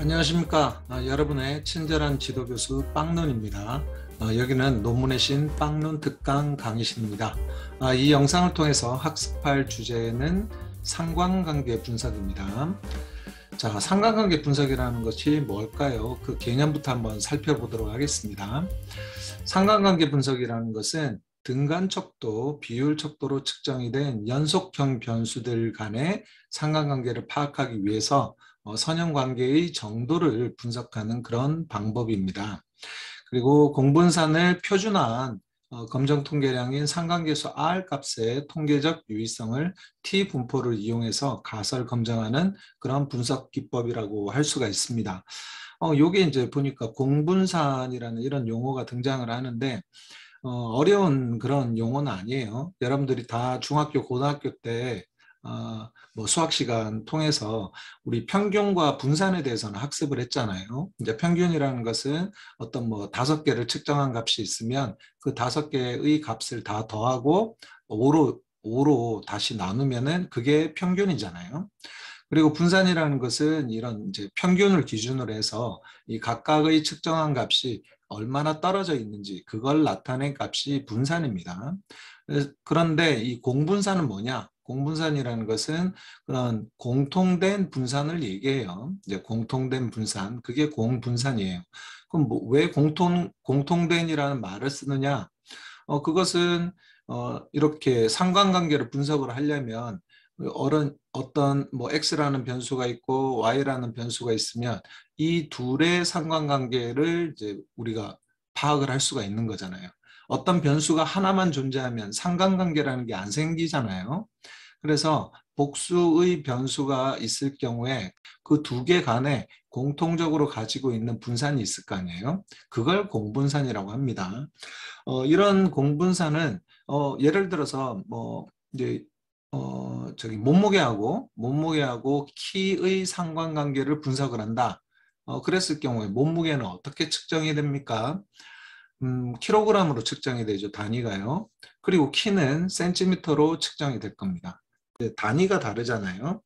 안녕하십니까. 여러분의 친절한 지도교수 빵눈입니다. 여기는 논문의 신 빵눈 특강 강의실입니다. 이 영상을 통해서 학습할 주제는 상관관계 분석입니다. 자, 상관관계 분석이라는 것이 뭘까요? 그 개념부터 한번 살펴보도록 하겠습니다. 상관관계 분석이라는 것은 등간 척도, 비율 척도로 측정이 된 연속형 변수들 간의 상관관계를 파악하기 위해서 선형관계의 정도를 분석하는 그런 방법입니다. 그리고 공분산을 표준화한 검정통계량인 상관계수 R 값의 통계적 유의성을 T 분포를 이용해서 가설 검증하는 그런 분석 기법이라고 할 수가 있습니다. 요게 이제 보니까 공분산이라는 이런 용어가 등장을 하는데 어려운 그런 용어는 아니에요. 여러분들이 다 중학교, 고등학교 때 뭐 수학 시간 통해서 우리 평균과 분산에 대해서는 학습을 했잖아요. 이제 평균이라는 것은 어떤 뭐 5개를 측정한 값이 있으면 그 5개의 값을 다 더하고 5로 다시 나누면은 그게 평균이잖아요. 그리고 분산이라는 것은 이런 이제 평균을 기준으로 해서 이 각각의 측정한 값이 얼마나 떨어져 있는지 그걸 나타낸 값이 분산입니다. 그런데 이 공분산은 뭐냐? 공분산이라는 것은 그런 공통된 분산을 얘기해요. 이제 공통된 분산, 그게 공분산이에요. 그럼 왜 공통된이라는 말을 쓰느냐? 그것은 이렇게 상관관계를 분석을 하려면 어떤 뭐 X라는 변수가 있고 Y라는 변수가 있으면 이 둘의 상관관계를 이제 우리가 파악을 할 수가 있는 거잖아요. 어떤 변수가 하나만 존재하면 상관관계라는 게 안 생기잖아요. 그래서 복수의 변수가 있을 경우에 그 두 개 간에 공통적으로 가지고 있는 분산이 있을 거 아니에요. 그걸 공분산이라고 합니다. 이런 공분산은 예를 들어서 뭐 이제 몸무게하고 키의 상관관계를 분석을 한다. 그랬을 경우에 몸무게는 어떻게 측정이 됩니까? 킬로그램으로 측정이 되죠. 단위가요. 그리고 키는 센티미터로 측정이 될 겁니다. 단위가 다르잖아요.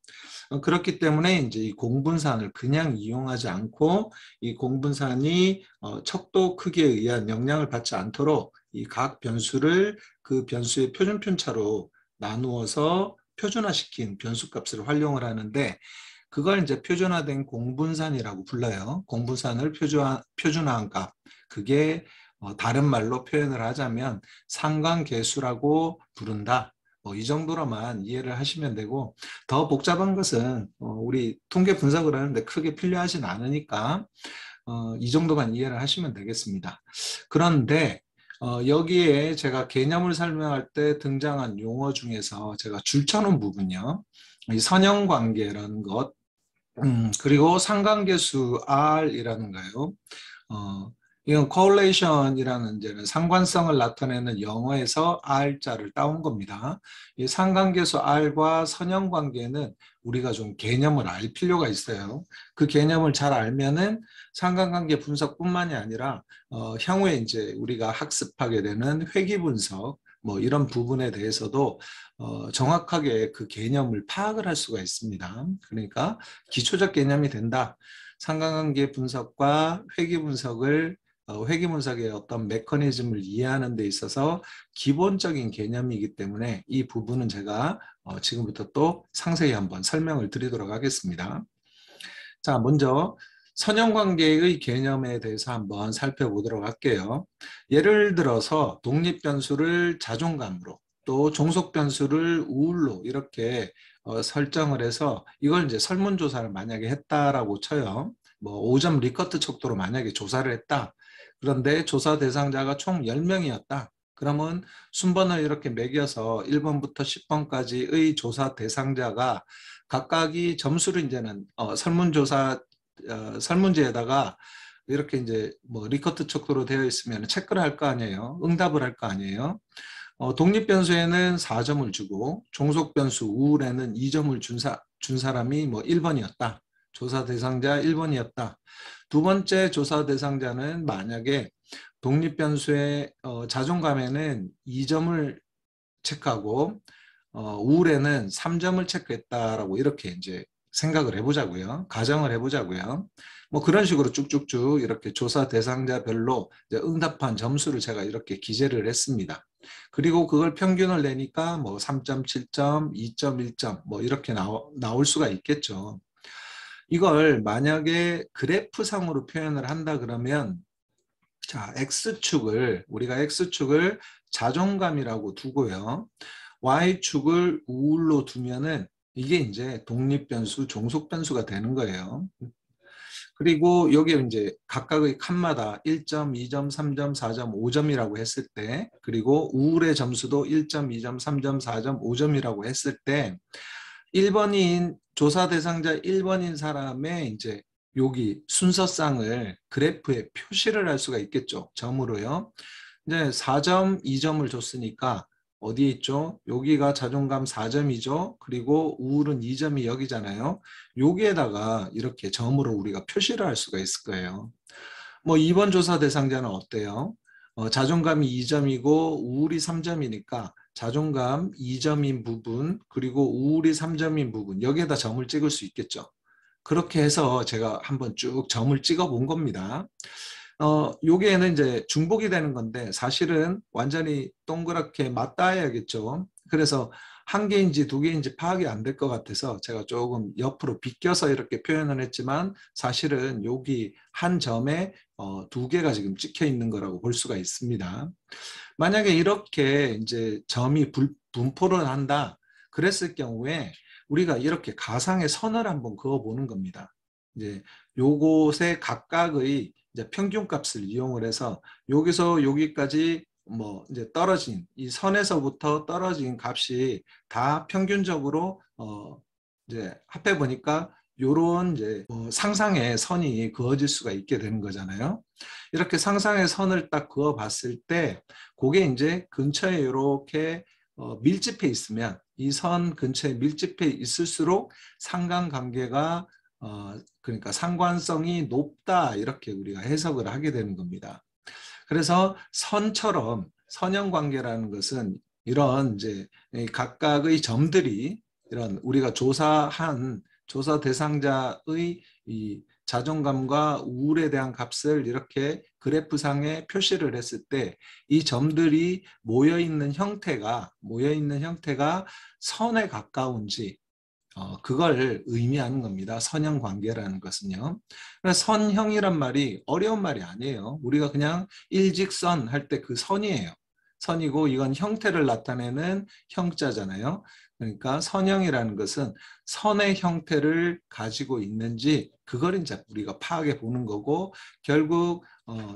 그렇기 때문에 이제 이 공분산을 그냥 이용하지 않고 이 공분산이 척도 크기에 의한 영향을 받지 않도록 이 각 변수를 그 변수의 표준편차로 나누어서 표준화시킨 변수값을 활용을 하는데 그걸 이제 표준화된 공분산이라고 불러요. 공분산을 표준화한 값. 그게 다른 말로 표현을 하자면 상관계수라고 부른다. 이 정도로만 이해를 하시면 되고 더 복잡한 것은 우리 통계 분석을 하는데 크게 필요하진 않으니까 이 정도만 이해를 하시면 되겠습니다. 그런데 여기에 제가 개념을 설명할 때 등장한 용어 중에서 제가 줄쳐놓은 부분요. 이 선형관계라는 것, 그리고 상관계수 R이라는가요? 이건 correlation이라는 이제는 상관성을 나타내는 영어에서 R자를 따온 겁니다. 이 상관계수 R과 선형관계는 우리가 좀 개념을 알 필요가 있어요. 그 개념을 잘 알면은 상관관계 분석뿐만이 아니라 향후에 이제 우리가 학습하게 되는 회귀 분석 뭐 이런 부분에 대해서도 정확하게 그 개념을 파악을 할 수가 있습니다. 그러니까 기초적 개념이 된다. 상관관계 분석과 회귀 분석을 회귀 분석의 어떤 메커니즘을 이해하는 데 있어서 기본적인 개념이기 때문에 이 부분은 제가 지금부터 또 상세히 한번 설명을 드리도록 하겠습니다. 자, 먼저 선형관계의 개념에 대해서 한번 살펴보도록 할게요. 예를 들어서 독립변수를 자존감으로 또 종속변수를 우울로 이렇게 설정을 해서 이걸 이제 설문조사를 만약에 했다라고 쳐요. 뭐 5점 리커트 척도로 만약에 조사를 했다. 그런데 조사 대상자가 총 10명이었다. 그러면 순번을 이렇게 매겨서 1번부터 10번까지의 조사 대상자가 각각이 점수를 이제는 설문지에다가 이렇게 이제 뭐 리커트 척도로 되어 있으면 체크를 할 거 아니에요. 응답을 할 거 아니에요. 독립변수에는 4점을 주고 종속변수 우울에는 2점을 준 사람이 뭐 1번이었다. 조사 대상자 1번이었다. 두 번째 조사 대상자는 만약에 독립변수의 자존감에는 2점을 체크하고 우울에는 3점을 체크했다라고 이렇게 이제 생각을 해보자고요. 가정을 해보자고요. 뭐 그런 식으로 쭉쭉쭉 이렇게 조사 대상자별로 이제 응답한 점수를 제가 이렇게 기재를 했습니다. 그리고 그걸 평균을 내니까 뭐 3.7점, 2.1점 뭐 이렇게 나올 수가 있겠죠. 이걸 만약에 그래프상으로 표현을 한다 그러면 자, 우리가 X축을 자존감이라고 두고요. Y축을 우울로 두면은 이게 이제 독립변수, 종속변수가 되는 거예요. 그리고 여기에 이제 각각의 칸마다 1점, 2점, 3점, 4점, 5점이라고 했을 때, 그리고 우울의 점수도 1점, 2점, 3점, 4점, 5점이라고 했을 때, 1번인 조사 대상자 1번인 사람의 이제 여기 순서상을 그래프에 표시를 할 수가 있겠죠. 점으로요. 이제 4점, 2점을 줬으니까 어디에 있죠? 여기가 자존감 4점이죠. 그리고 우울은 2점이 여기잖아요. 여기에다가 이렇게 점으로 우리가 표시를 할 수가 있을 거예요. 뭐 2번 조사 대상자는 어때요? 자존감이 2점이고 우울이 3점이니까 자존감 2점인 부분 그리고 우울이 3점인 부분 여기에다 점을 찍을 수 있겠죠. 그렇게 해서 제가 한번 쭉 점을 찍어 본 겁니다. 여기에는 이제 중복이 되는 건데 사실은 완전히 동그랗게 맞닿아야겠죠. 그래서 한 개인지 두 개인지 파악이 안 될 것 같아서 제가 조금 옆으로 비껴서 이렇게 표현을 했지만 사실은 여기 한 점에 두 개가 지금 찍혀 있는 거라고 볼 수가 있습니다. 만약에 이렇게 이제 점이 분포를 한다 그랬을 경우에 우리가 이렇게 가상의 선을 한번 그어보는 겁니다. 이제 요곳의 각각의 이제 평균값을 이용을 해서 여기서 여기까지 뭐 이제 떨어진 이 선에서부터 떨어진 값이 다 평균적으로 이제 합해 보니까 요런 이제 상상의 선이 그어질 수가 있게 되는 거잖아요. 이렇게 상상의 선을 딱 그어 봤을 때 그게 이제 근처에 이렇게 밀집해 있으면 이 선 근처에 밀집해 있을수록 상관관계가 그러니까 상관성이 높다 이렇게 우리가 해석을 하게 되는 겁니다. 그래서 선처럼 선형관계라는 것은 이런 이제 각각의 점들이 이런 우리가 조사한 조사 대상자의 이 자존감과 우울에 대한 값을 이렇게 그래프상에 표시를 했을 때 이 점들이 모여 있는 형태가 선에 가까운지 그걸 의미하는 겁니다. 선형 관계라는 것은요. 선형이란 말이 어려운 말이 아니에요. 우리가 그냥 일직선 할 때 그 선이에요. 선이고 이건 형태를 나타내는 형자잖아요. 그러니까 선형이라는 것은 선의 형태를 가지고 있는지 그걸 이제 우리가 파악해 보는 거고 결국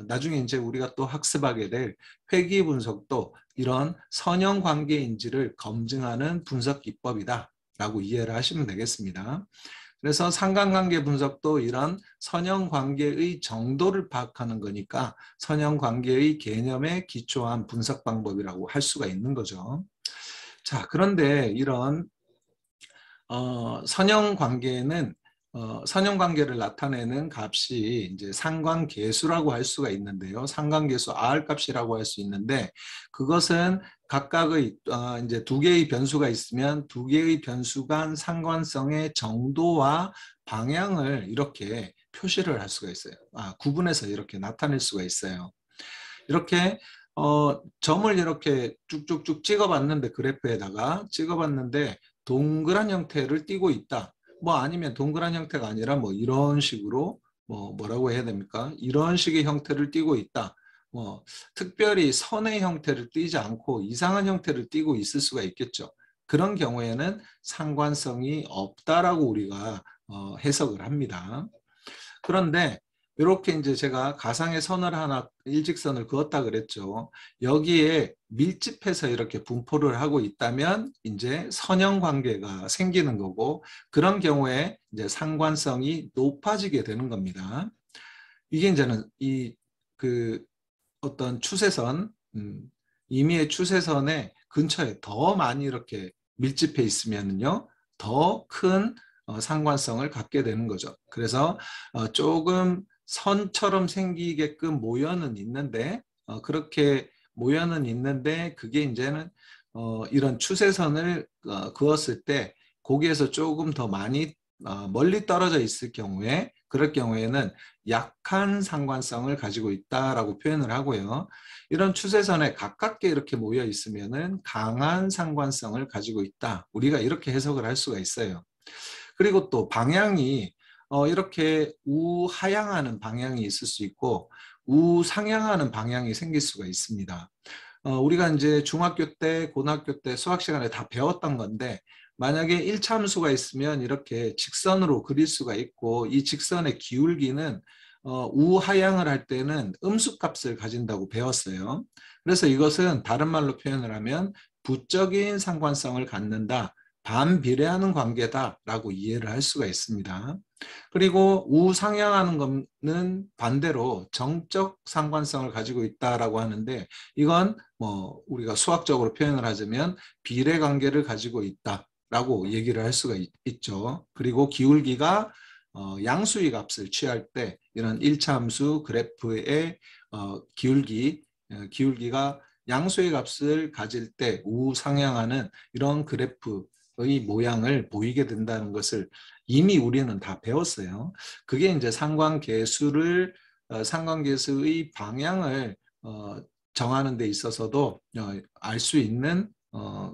나중에 이제 우리가 또 학습하게 될 회귀 분석도 이런 선형 관계인지를 검증하는 분석 기법이다. 라고 이해를 하시면 되겠습니다. 그래서 상관관계 분석도 이런 선형관계의 정도를 파악하는 거니까 선형관계의 개념에 기초한 분석 방법이라고 할 수가 있는 거죠. 자, 그런데 이런 선형관계는 선형관계를 나타내는 값이 이제 상관계수라고 할 수가 있는데요. 상관계수 R 값이라고 할 수 있는데 그것은 각각의 이제 두 개의 변수가 있으면 두 개의 변수 간 상관성의 정도와 방향을 이렇게 표시를 할 수가 있어요. 구분해서 이렇게 나타낼 수가 있어요. 이렇게 점을 이렇게 쭉쭉쭉 찍어봤는데 그래프에다가 찍어봤는데 동그란 형태를 띠고 있다. 뭐 아니면 동그란 형태가 아니라 뭐 이런 식으로 뭐라고 해야 됩니까? 이런 식의 형태를 띠고 있다. 뭐 특별히 선의 형태를 띠지 않고 이상한 형태를 띠고 있을 수가 있겠죠. 그런 경우에는 상관성이 없다라고 우리가 해석을 합니다. 그런데 이렇게 이제 제가 가상의 선을 하나 일직선을 그었다 그랬죠. 여기에 밀집해서 이렇게 분포를 하고 있다면 이제 선형 관계가 생기는 거고 그런 경우에 이제 상관성이 높아지게 되는 겁니다. 이게 이제는 이 그 어떤 추세선 임의의 추세선의 근처에 더 많이 이렇게 밀집해 있으면요 더 큰 상관성을 갖게 되는 거죠. 그래서 조금 선처럼 생기게끔 모여는 있는데 그렇게 모여는 있는데 그게 이제는 이런 추세선을 그었을 때 거기에서 조금 더 많이 멀리 떨어져 있을 경우에 그럴 경우에는 약한 상관성을 가지고 있다라고 표현을 하고요. 이런 추세선에 가깝게 이렇게 모여 있으면은 강한 상관성을 가지고 있다. 우리가 이렇게 해석을 할 수가 있어요. 그리고 또 방향이 이렇게 우하향하는 방향이 있을 수 있고 우상향하는 방향이 생길 수가 있습니다. 우리가 이제 중학교 때, 고등학교 때 수학 시간에 다 배웠던 건데 만약에 일차함수가 있으면 이렇게 직선으로 그릴 수가 있고 이 직선의 기울기는 우하향을 할 때는 음수값을 가진다고 배웠어요. 그래서 이것은 다른 말로 표현을 하면 부적인 상관성을 갖는다. 반비례하는 관계다라고 이해를 할 수가 있습니다. 그리고 우상향하는 것은 반대로 정적 상관성을 가지고 있다라고 하는데 이건 뭐 우리가 수학적으로 표현을 하자면 비례 관계를 가지고 있다라고 얘기를 할 수가 있죠. 그리고 기울기가 양수의 값을 취할 때 이런 1차 함수 그래프의 기울기가 양수의 값을 가질 때 우상향하는 이런 그래프의 모양을 보이게 된다는 것을 이미 우리는 다 배웠어요. 그게 이제 상관계수의 방향을 정하는 데 있어서도 알 수 있는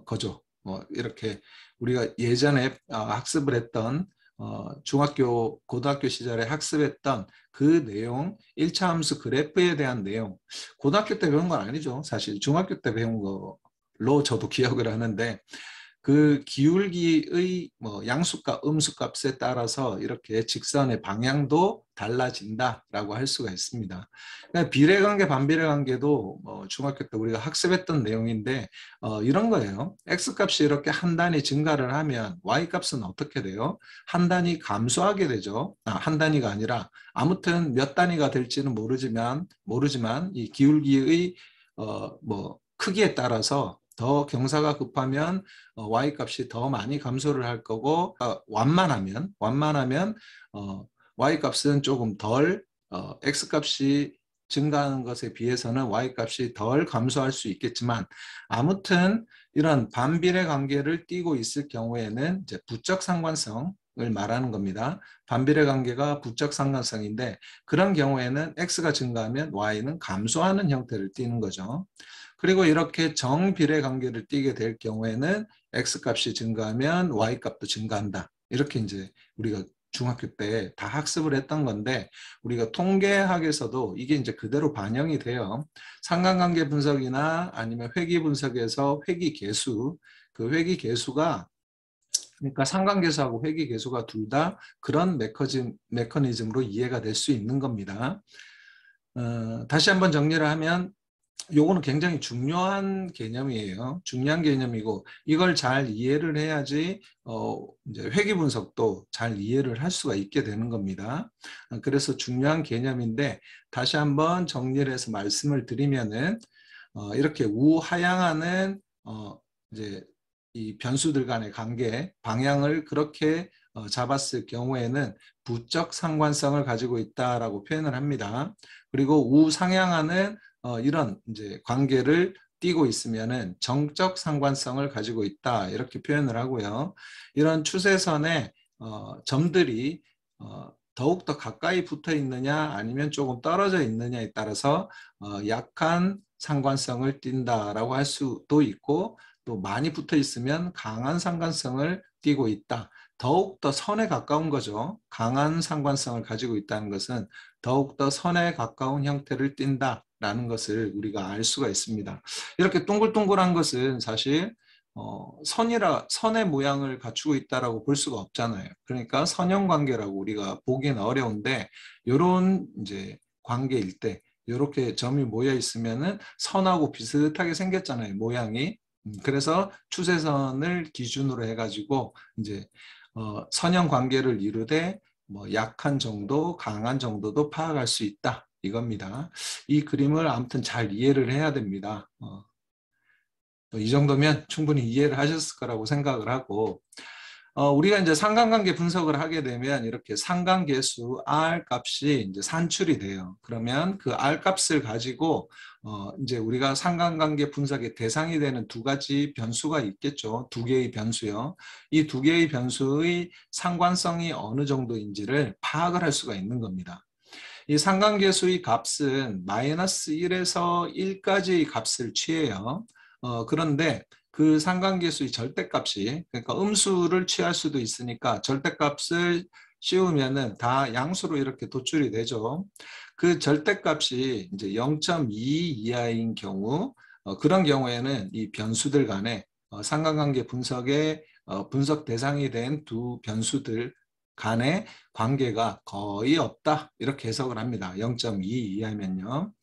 거죠. 이렇게 우리가 예전에 학습을 했던 중학교, 고등학교 시절에 학습했던 그 내용, 1차 함수 그래프에 대한 내용, 고등학교 때 배운 건 아니죠. 사실 중학교 때 배운 걸로 저도 기억을 하는데 그 기울기의 뭐 양수값, 음수값에 따라서 이렇게 직선의 방향도 달라진다라고 할 수가 있습니다. 그러니까 비례관계, 반비례관계도 중학교 때 우리가 학습했던 내용인데 이런 거예요. x값이 이렇게 한 단위 증가를 하면 y값은 어떻게 돼요? 한 단위 감소하게 되죠. 한 단위가 아니라 아무튼 몇 단위가 될지는 모르지만 이 기울기의 뭐 크기에 따라서 더 경사가 급하면 y값이 더 많이 감소를 할 거고 완만하면 y값은 조금 덜 x값이 증가하는 것에 비해서는 y값이 덜 감소할 수 있겠지만 아무튼 이런 반비례 관계를 띠고 있을 경우에는 이제 부적 상관성을 말하는 겁니다. 반비례 관계가 부적 상관성인데 그런 경우에는 x가 증가하면 y는 감소하는 형태를 띠는 거죠. 그리고 이렇게 정비례 관계를 띠게 될 경우에는 x값이 증가하면 y값도 증가한다. 이렇게 이제 우리가 중학교 때 다 학습을 했던 건데 우리가 통계학에서도 이게 이제 그대로 반영이 돼요. 상관관계 분석이나 아니면 회귀 분석에서 회귀 계수, 그 회귀 계수가 그러니까 상관계수하고 회귀계수가 둘 다 그런 메커니즘으로 이해가 될 수 있는 겁니다. 다시 한번 정리를 하면 요거는 굉장히 중요한 개념이에요. 중요한 개념이고 이걸 잘 이해를 해야지 이제 회귀 분석도 잘 이해를 할 수가 있게 되는 겁니다. 그래서 중요한 개념인데 다시 한번 정리를 해서 말씀을 드리면은 이렇게 우하향하는 이제 이 변수들 간의 관계 방향을 그렇게 잡았을 경우에는 부적 상관성을 가지고 있다라고 표현을 합니다. 그리고 우상향하는 이런 이제 관계를 띠고 있으면은 정적 상관성을 가지고 있다 이렇게 표현을 하고요. 이런 추세선의 점들이 더욱더 가까이 붙어 있느냐 아니면 조금 떨어져 있느냐에 따라서 약한 상관성을 띈다라고 할 수도 있고 또 많이 붙어 있으면 강한 상관성을 띠고 있다. 더욱더 선에 가까운 거죠. 강한 상관성을 가지고 있다는 것은 더욱더 선에 가까운 형태를 띈다라는 것을 우리가 알 수가 있습니다. 이렇게 동글동글한 것은 사실 선의 모양을 갖추고 있다라고 볼 수가 없잖아요. 그러니까 선형 관계라고 우리가 보기는 어려운데 이런 이제 관계일 때 이렇게 점이 모여 있으면은 선하고 비슷하게 생겼잖아요. 모양이. 그래서 추세선을 기준으로 해가지고 이제 선형 관계를 이루되 뭐 약한 정도, 강한 정도도 파악할 수 있다 이겁니다. 이 그림을 아무튼 잘 이해를 해야 됩니다. 이 정도면 충분히 이해를 하셨을 거라고 생각을 하고 우리가 이제 상관관계 분석을 하게 되면 이렇게 상관계수 R 값이 이제 산출이 돼요. 그러면 그 R 값을 가지고 이제 우리가 상관관계 분석의 대상이 되는 두 가지 변수가 있겠죠. 두 개의 변수요. 이 두 개의 변수의 상관성이 어느 정도인지를 파악을 할 수가 있는 겁니다. 이 상관계수의 값은 마이너스 1에서 1까지의 값을 취해요. 그런데 그 상관계수의 절대값이, 그러니까 음수를 취할 수도 있으니까 절대값을 씌우면은 다 양수로 이렇게 도출이 되죠. 그 절대값이 이제 0.2 이하인 경우, 그런 경우에는 이 변수들 간에 상관관계 분석의 분석 대상이 된 두 변수들 간의 관계가 거의 없다, 이렇게 해석을 합니다. 0.2 이하면요.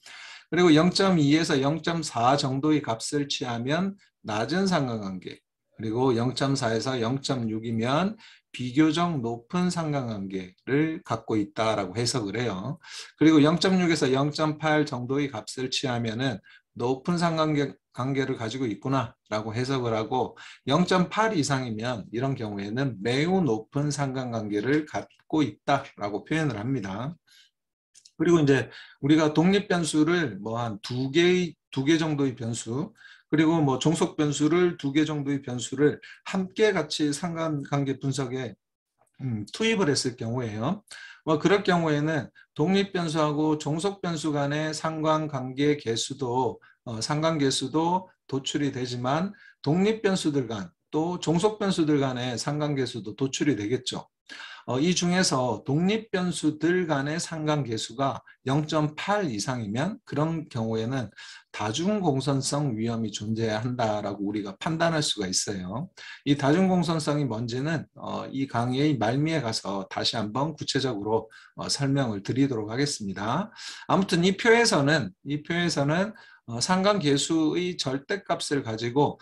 그리고 0.2에서 0.4 정도의 값을 취하면 낮은 상관관계, 그리고 0.4에서 0.6이면 비교적 높은 상관관계를 갖고 있다라고 해석을 해요. 그리고 0.6에서 0.8 정도의 값을 취하면은 높은 상관관계를 가지고 있구나라고 해석을 하고, 0.8 이상이면 이런 경우에는 매우 높은 상관관계를 갖고 있다라고 표현을 합니다. 그리고 이제 우리가 독립 변수를 뭐 한 두 개 정도의 변수, 그리고 뭐 종속 변수를 두 개 정도의 변수를 함께 같이 상관관계 분석에 투입을 했을 경우에요. 뭐 그럴 경우에는 독립 변수하고 종속 변수 간의 상관관계 계수도 상관계수도 도출이 되지만, 독립 변수들 간 또 종속 변수들 간의 상관계수도 도출이 되겠죠. 이 중에서 독립 변수들 간의 상관계수가 0.8 이상이면 그런 경우에는 다중공선성 위험이 존재한다라고 우리가 판단할 수가 있어요. 이 다중공선성이 뭔지는 이 강의의 말미에 가서 다시 한번 구체적으로 설명을 드리도록 하겠습니다. 아무튼 이 표에서는 상관계수의 절대값을 가지고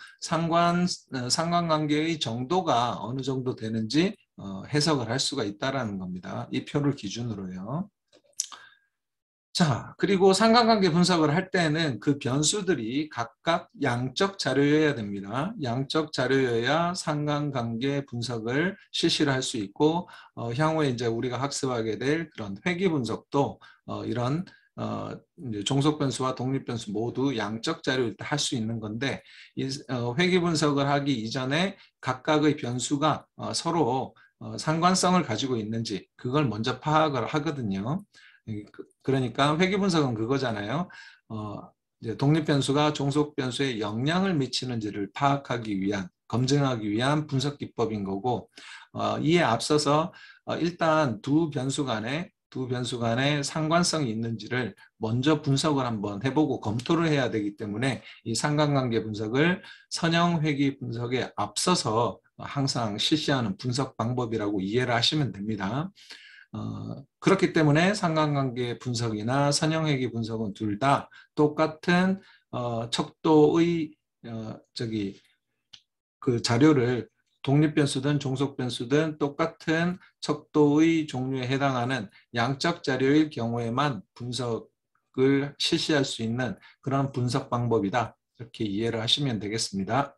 상관관계의 정도가 어느 정도 되는지 해석을 할 수가 있다는 겁니다. 이 표를 기준으로요. 자, 그리고 상관관계 분석을 할 때는 그 변수들이 각각 양적 자료여야 됩니다. 양적 자료여야 상관관계 분석을 실시를 할 수 있고, 향후에 이제 우리가 학습하게 될 그런 회귀 분석도 이런 이제 종속 변수와 독립 변수 모두 양적 자료일 때 할 수 있는 건데, 이 회귀 분석을 하기 이전에 각각의 변수가 서로 상관성을 가지고 있는지 그걸 먼저 파악을 하거든요. 그러니까 회귀 분석은 그거잖아요. 이제 독립 변수가 종속 변수에 영향을 미치는지를 파악하기 위한, 검증하기 위한 분석 기법인 거고, 이에 앞서서 일단 두 변수 간에 상관성이 있는지를 먼저 분석을 한번 해보고 검토를 해야 되기 때문에 이 상관관계 분석을 선형 회귀 분석에 앞서서 항상 실시하는 분석 방법이라고 이해를 하시면 됩니다. 그렇기 때문에 상관관계 분석이나 선형회귀 분석은 둘 다 똑같은 척도의 그 자료를, 독립변수든 종속변수든 똑같은 척도의 종류에 해당하는 양적 자료일 경우에만 분석을 실시할 수 있는 그런 분석 방법이다, 이렇게 이해를 하시면 되겠습니다.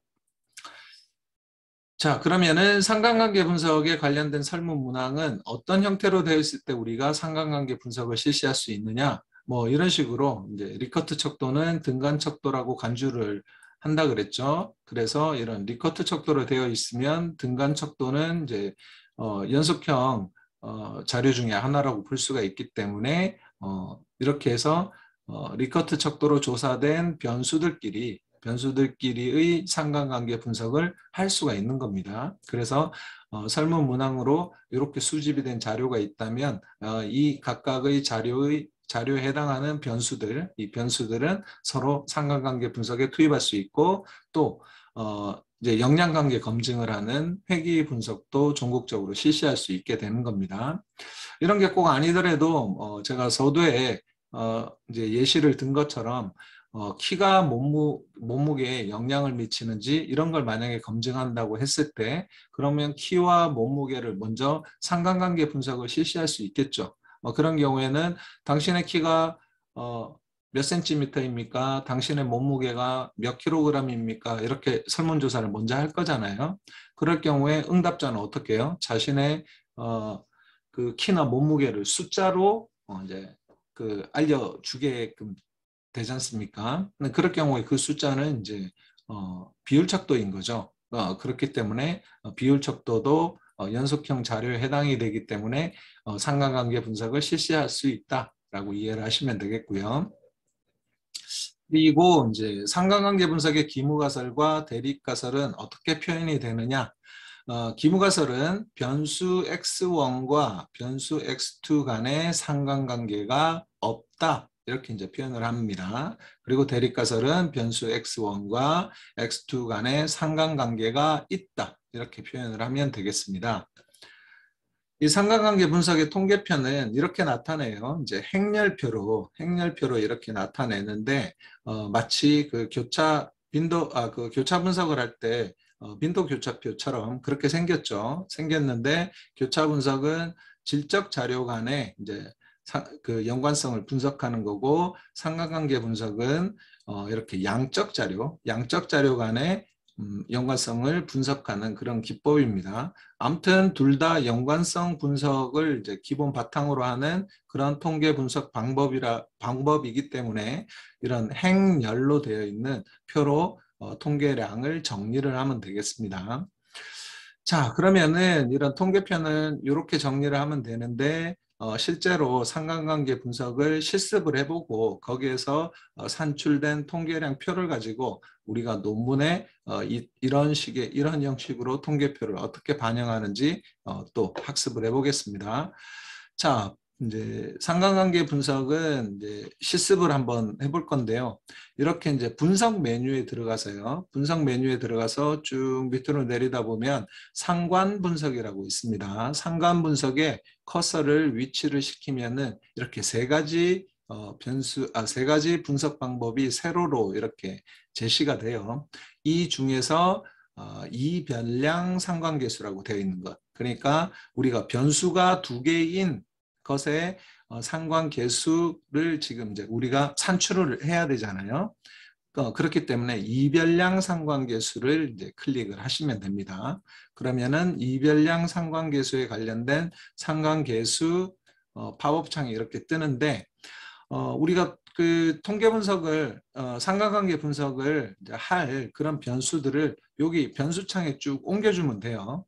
자, 그러면은 상관관계 분석에 관련된 설문 문항은 어떤 형태로 되어 있을 때 우리가 상관관계 분석을 실시할 수 있느냐, 뭐 이런 식으로 이제 리커트 척도는 등간 척도라고 간주를 한다 그랬죠. 그래서 이런 리커트 척도로 되어 있으면 등간 척도는 이제 연속형 자료 중에 하나라고 볼 수가 있기 때문에 이렇게 해서 리커트 척도로 조사된 변수들끼리의 상관관계 분석을 할 수가 있는 겁니다. 그래서 설문 문항으로 이렇게 수집이 된 자료가 있다면 이 각각의 자료에 해당하는 이 변수들은 서로 상관관계 분석에 투입할 수 있고, 또 이제 영향관계 검증을 하는 회귀 분석도 종국적으로 실시할 수 있게 되는 겁니다. 이런 게 꼭 아니더라도 제가 서두에 이제 예시를 든 것처럼 키가 몸무게에 영향을 미치는지 이런 걸 만약에 검증한다고 했을 때, 그러면 키와 몸무게를 먼저 상관관계 분석을 실시할 수 있겠죠. 그런 경우에는 당신의 키가 몇 센티미터입니까? 당신의 몸무게가 몇 킬로그램입니까? 이렇게 설문조사를 먼저 할 거잖아요. 그럴 경우에 응답자는 어떻게 해요? 자신의 그 키나 몸무게를 숫자로 이제 그 알려주게끔 되지 않습니까? 근데 그럴 경우에 그 숫자는 이제 비율 척도인 거죠. 그렇기 때문에 비율 척도도 연속형 자료에 해당이 되기 때문에 상관관계 분석을 실시할 수 있다라고 이해를 하시면 되겠고요. 그리고 이제 상관관계 분석의 기무가설과 대립가설은 어떻게 표현이 되느냐? 기무가설은 변수 x1과 변수 x2 간의 상관관계가 없다. 이렇게 이제 표현을 합니다. 그리고 대립가설은 변수 x1과 x2 간의 상관관계가 있다. 이렇게 표현을 하면 되겠습니다. 이 상관관계 분석의 통계편은 이렇게 나타내요. 이제 행렬표로 이렇게 나타내는데 마치 그 그 교차 분석을 할 때 빈도 교차표처럼 그렇게 생겼는데 교차 분석은 질적 자료 간의 이제 그 연관성을 분석하는 거고 상관관계 분석은 이렇게 양적 자료 간의 연관성을 분석하는 그런 기법입니다. 아무튼 둘 다 연관성 분석을 이제 기본 바탕으로 하는 그런 통계 분석 방법이기 때문에 이런 행렬로 되어 있는 표로 통계량을 정리를 하면 되겠습니다. 자, 그러면은 이런 통계편은 이렇게 정리를 하면 되는데 실제로 상관관계 분석을 실습을 해보고 거기에서 산출된 통계량 표를 가지고 우리가 논문에 이런 형식으로 통계표를 어떻게 반영하는지 또 학습을 해보겠습니다. 자, 이제 상관관계 분석은 이제 실습을 한번 해볼 건데요. 이렇게 이제 분석 메뉴에 들어가서요. 분석 메뉴에 들어가서 쭉 밑으로 내리다 보면 상관 분석이라고 있습니다. 상관 분석에 커서를 위치를 시키면은 이렇게 세 가지 세 가지 분석 방법이 세로로 이렇게 제시가 돼요. 이 중에서 이변량 상관계수라고 되어 있는 것. 그러니까 우리가 변수가 두 개인 것의 상관계수를 지금 이제 우리가 산출을 해야 되잖아요. 그렇기 때문에 이별량 상관계수를 이제 클릭을 하시면 됩니다. 그러면은 이별량 상관계수에 관련된 상관계수 팝업 창이 이렇게 뜨는데 우리가 그 통계 분석을 상관관계 분석을 이제 할 그런 변수들을 여기 변수창에 쭉 옮겨주면 돼요.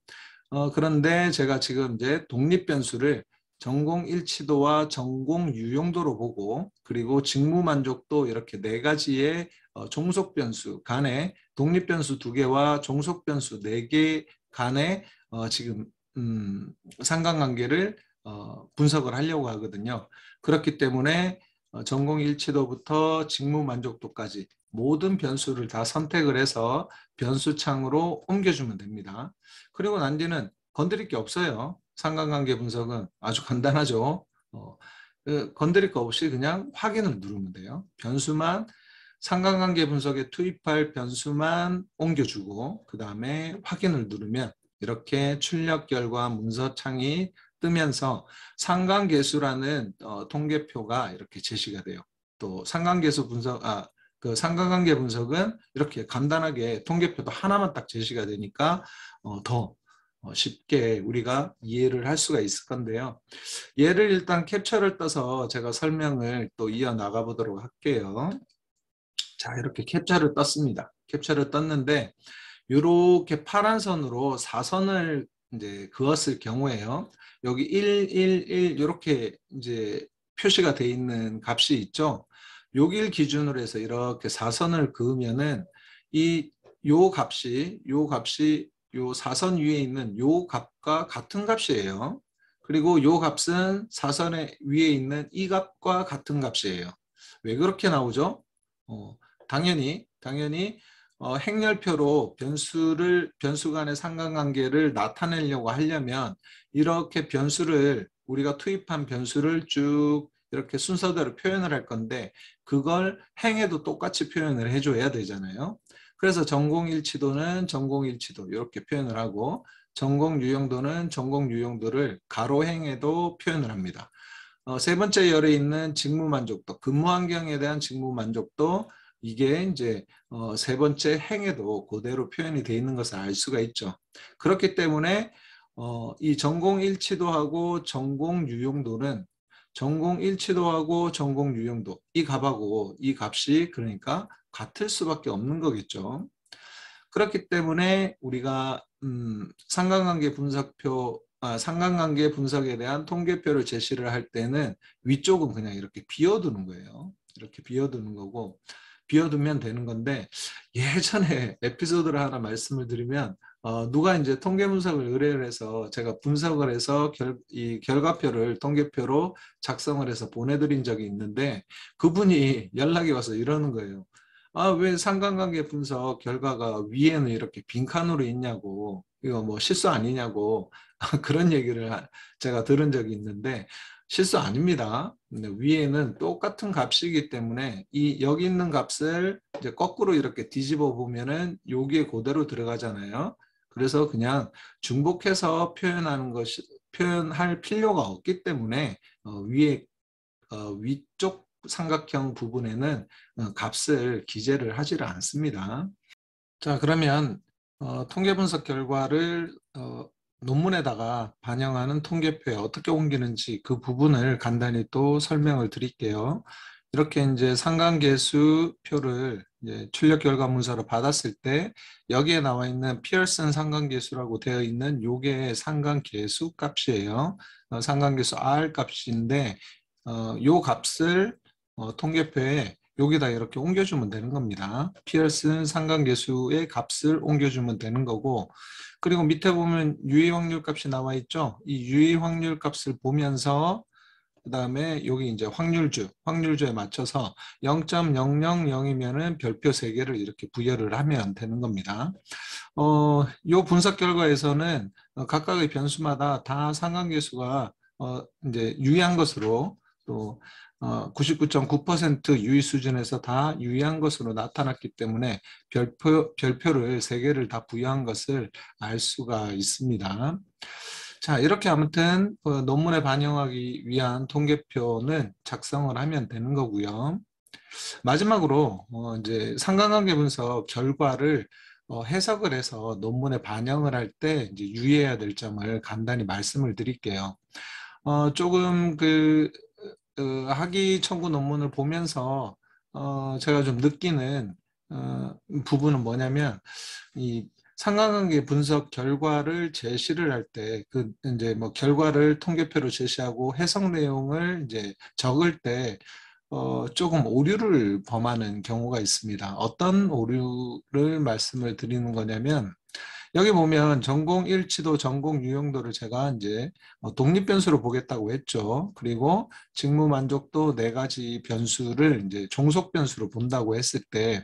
그런데 제가 지금 이제 독립 변수를 전공 일치도와 전공 유용도로 보고 그리고 직무 만족도 이렇게 네 가지의 종속 변수 간의 독립 변수 두 개와 종속 변수 네 개 간의 지금 상관관계를 분석을 하려고 하거든요. 그렇기 때문에 전공 일치도부터 직무 만족도까지 모든 변수를 다 선택을 해서 변수창으로 옮겨주면 됩니다. 그리고 난 뒤는 건드릴 게 없어요. 상관관계 분석은 아주 간단하죠. 건드릴 거 없이 그냥 확인을 누르면 돼요. 상관관계 분석에 투입할 변수만 옮겨주고 그 다음에 확인을 누르면 이렇게 출력 결과 문서창이 뜨면서 상관계수라는 통계표가 이렇게 제시가 돼요. 또 그 상관관계 분석은 이렇게 간단하게 통계표도 하나만 딱 제시가 되니까 더 쉽게 우리가 이해를 할 수가 있을 건데요. 얘를 일단 캡처를 떠서 제가 설명을 또 이어나가 보도록 할게요. 자, 이렇게 캡처를 떴습니다. 캡처를 떴는데 이렇게 파란 선으로 4선을 이제 그었을 경우에요. 여기 1, 1, 1 이렇게 이제 표시가 돼 있는 값이 있죠. 여길 기준으로 해서 이렇게 4선을 그으면은 요 값이 요 4선 위에 있는 요 값과 같은 값이에요. 그리고 요 값은 4선의 위에 있는 이 값과 같은 값이에요. 왜 그렇게 나오죠? 당연히 행렬표로 변수 간의 상관관계를 나타내려고 하려면 이렇게 우리가 투입한 변수를 쭉 이렇게 순서대로 표현을 할 건데 그걸 행에도 똑같이 표현을 해줘야 되잖아요. 그래서 전공일치도는 전공일치도 이렇게 표현을 하고 전공유용도는 전공유용도를 가로행에도 표현을 합니다. 세 번째 열에 있는 직무 만족도, 근무 환경에 대한 직무 만족도, 이게 이제 세 번째 행에도 그대로 표현이 되어 있는 것을 알 수가 있죠. 그렇기 때문에 이 전공 일치도하고 전공 유용도는 전공 일치도하고 전공 유용도 이 값하고 이 값이 그러니까 같을 수밖에 없는 거겠죠. 그렇기 때문에 우리가 상관관계 분석표, 상관관계 분석에 대한 통계표를 제시를 할 때는 위쪽은 그냥 이렇게 비워두는 거예요. 이렇게 비워두는 거고, 비워두면 되는 건데, 예전에 에피소드를 하나 말씀을 드리면 누가 이제 통계 분석을 의뢰를 해서 제가 분석을 해서 이 결과표를 통계표로 작성을 해서 보내드린 적이 있는데, 그분이 연락이 와서 이러는 거예요. 왜 상관관계 분석 결과가 위에는 이렇게 빈칸으로 있냐고, 이거 뭐 실수 아니냐고, 그런 얘기를 제가 들은 적이 있는데, 실수 아닙니다. 근데 위에는 똑같은 값이기 때문에 여기 있는 값을 이제 거꾸로 이렇게 뒤집어 보면은 여기에 그대로 들어가잖아요. 그래서 그냥 중복해서 표현할 필요가 없기 때문에 위쪽 삼각형 부분에는 값을 기재를 하지를 않습니다. 자, 그러면 통계 분석 결과를 논문에다가 반영하는 통계표에 어떻게 옮기는지 그 부분을 간단히 또 설명을 드릴게요. 이렇게 이제 상관계수 표를 이제 출력 결과 문서로 받았을 때 여기에 나와 있는 피어슨 상관계수라고 되어 있는 요게 상관계수 값이에요. 상관계수 R 값인데 요 값을 통계표에 여기다 이렇게 옮겨주면 되는 겁니다. 피어슨 상관계수의 값을 옮겨주면 되는 거고, 그리고 밑에 보면 유의 확률 값이 나와 있죠. 이 유의 확률 값을 보면서 그 다음에 여기 이제 확률주에 맞춰서 0.000이면은 별표 3개를 이렇게 부여를 하면 되는 겁니다. 요 분석 결과에서는 각각의 변수마다 다 상관계수가 이제 유의한 것으로 또 99.9% 유의 수준에서 다 유의한 것으로 나타났기 때문에 별표를 3개를 다 부여한 것을 알 수가 있습니다. 자, 이렇게 아무튼 논문에 반영하기 위한 통계표는 작성을 하면 되는 거고요. 마지막으로 이제 상관관계 분석 결과를 해석을 해서 논문에 반영을 할 때 이제 유의해야 될 점을 간단히 말씀을 드릴게요. 조금 학위 청구 논문을 보면서 제가 좀 느끼는 부분은 뭐냐면 이 상관관계 분석 결과를 제시를 할 때 그 이제 뭐 결과를 통계표로 제시하고 해석 내용을 이제 적을 때 조금 오류를 범하는 경우가 있습니다. 어떤 오류를 말씀을 드리는 거냐면 여기 보면 전공 일치도, 전공 유용도를 제가 이제 독립 변수로 보겠다고 했죠. 그리고 직무 만족도 4가지 변수를 이제 종속 변수로 본다고 했을 때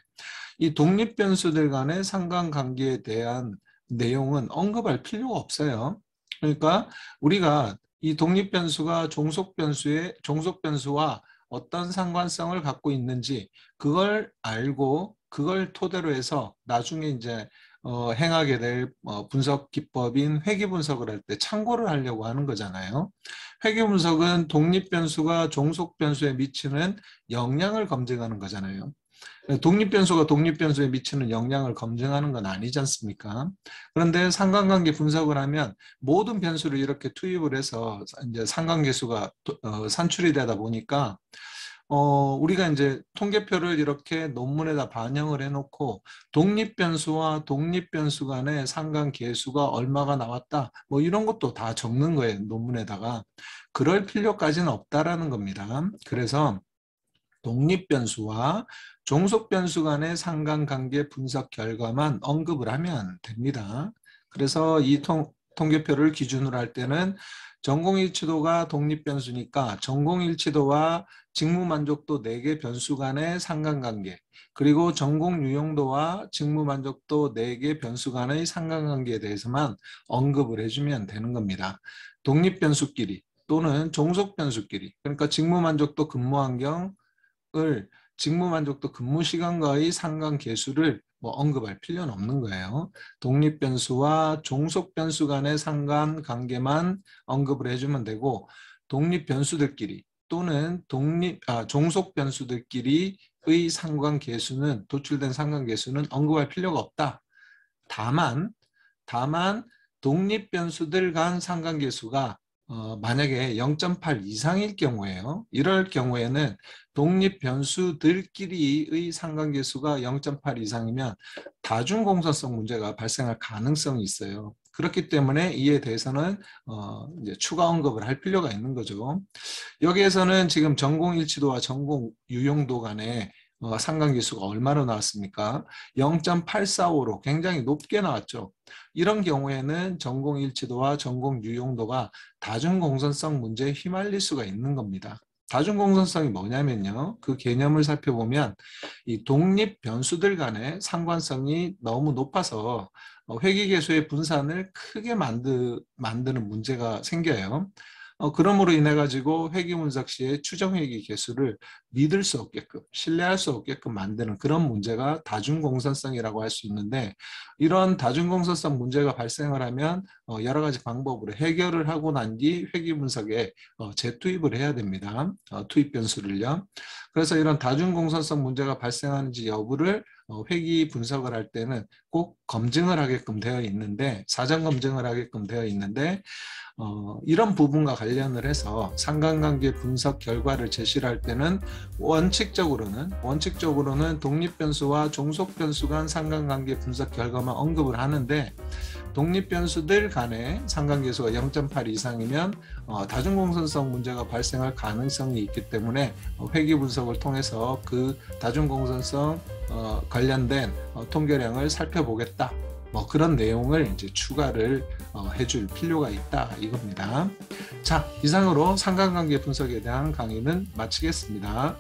이 독립 변수들 간의 상관관계에 대한 내용은 언급할 필요가 없어요. 그러니까 우리가 이 독립 변수가 종속 변수와 어떤 상관성을 갖고 있는지 그걸 알고 그걸 토대로 해서 나중에 이제 행하게 될 분석 기법인 회귀 분석을 할 때 참고를 하려고 하는 거잖아요. 회귀 분석은 독립 변수가 종속 변수에 미치는 영향을 검증하는 거잖아요. 독립 변수가 독립 변수에 미치는 영향을 검증하는 건 아니지 않습니까? 그런데 상관관계 분석을 하면 모든 변수를 이렇게 투입을 해서 이제 상관계수가 산출이 되다 보니까 우리가 이제 통계표를 이렇게 논문에다 반영을 해놓고 독립 변수와 독립 변수 간의 상관계수가 얼마가 나왔다 뭐 이런 것도 다 적는 거예요, 논문에다가. 그럴 필요까지는 없다라는 겁니다. 그래서 독립 변수와 종속 변수 간의 상관관계 분석 결과만 언급을 하면 됩니다. 그래서 이 통계표를 기준으로 할 때는 전공일치도가 독립 변수니까 전공일치도와 직무만족도 4개 변수 간의 상관관계, 그리고 전공 유용도와 직무만족도 4개 변수 간의 상관관계에 대해서만 언급을 해주면 되는 겁니다. 독립 변수끼리 또는 종속 변수끼리, 그러니까 직무만족도 근무환경 을 직무 만족도 근무 시간과의 상관계수를 뭐 언급할 필요는 없는 거예요. 독립 변수와 종속 변수 간의 상관관계만 언급을 해주면 되고 독립 변수들끼리 또는 종속 변수들끼리의 상관계수는 도출된 상관계수는 언급할 필요가 없다. 다만 독립 변수들 간 상관계수가 만약에 0.8 이상일 경우에요. 이럴 경우에는 독립 변수들끼리의 상관계수가 0.8 이상이면 다중공선성 문제가 발생할 가능성이 있어요. 그렇기 때문에 이에 대해서는 이제 추가 언급을 할 필요가 있는 거죠. 여기에서는 지금 전공일치도와 전공유용도 간에 상관계수가 얼마로 나왔습니까? 0.845로 굉장히 높게 나왔죠. 이런 경우에는 전공일치도와 전공유용도가 다중공선성 문제에 휘말릴 수가 있는 겁니다. 다중공선성이 뭐냐면요. 그 개념을 살펴보면 이 독립 변수들 간의 상관성이 너무 높아서 회귀계수의 분산을 크게 만드는 문제가 생겨요. 그러므로 인해 가지고 회귀분석 시에 추정회귀 개수를 믿을 수 없게끔, 신뢰할 수 없게끔 만드는 그런 문제가 다중공선성이라고 할 수 있는데, 이런 다중공선성 문제가 발생을 하면 여러 가지 방법으로 해결을 하고 난 뒤 회귀분석에 재투입을 해야 됩니다. 투입 변수를요. 그래서 이런 다중공선성 문제가 발생하는지 여부를 회귀 분석을 할 때는 꼭 검증을 하게끔 되어 있는데, 사전 검증을 하게끔 되어 있는데, 이런 부분과 관련을 해서 상관관계 분석 결과를 제시를 할 때는 원칙적으로는 독립변수와 종속변수 간 상관관계 분석 결과만 언급을 하는데, 독립변수들 간의 상관계수가 0.8 이상이면 다중공선성 문제가 발생할 가능성이 있기 때문에 회귀 분석을 통해서 그 다중공선성 관련된 통계량을 살펴보겠다. 그런 내용을 이제 추가를 해줄 필요가 있다 이겁니다. 자, 이상으로 상관관계 분석에 대한 강의는 마치겠습니다.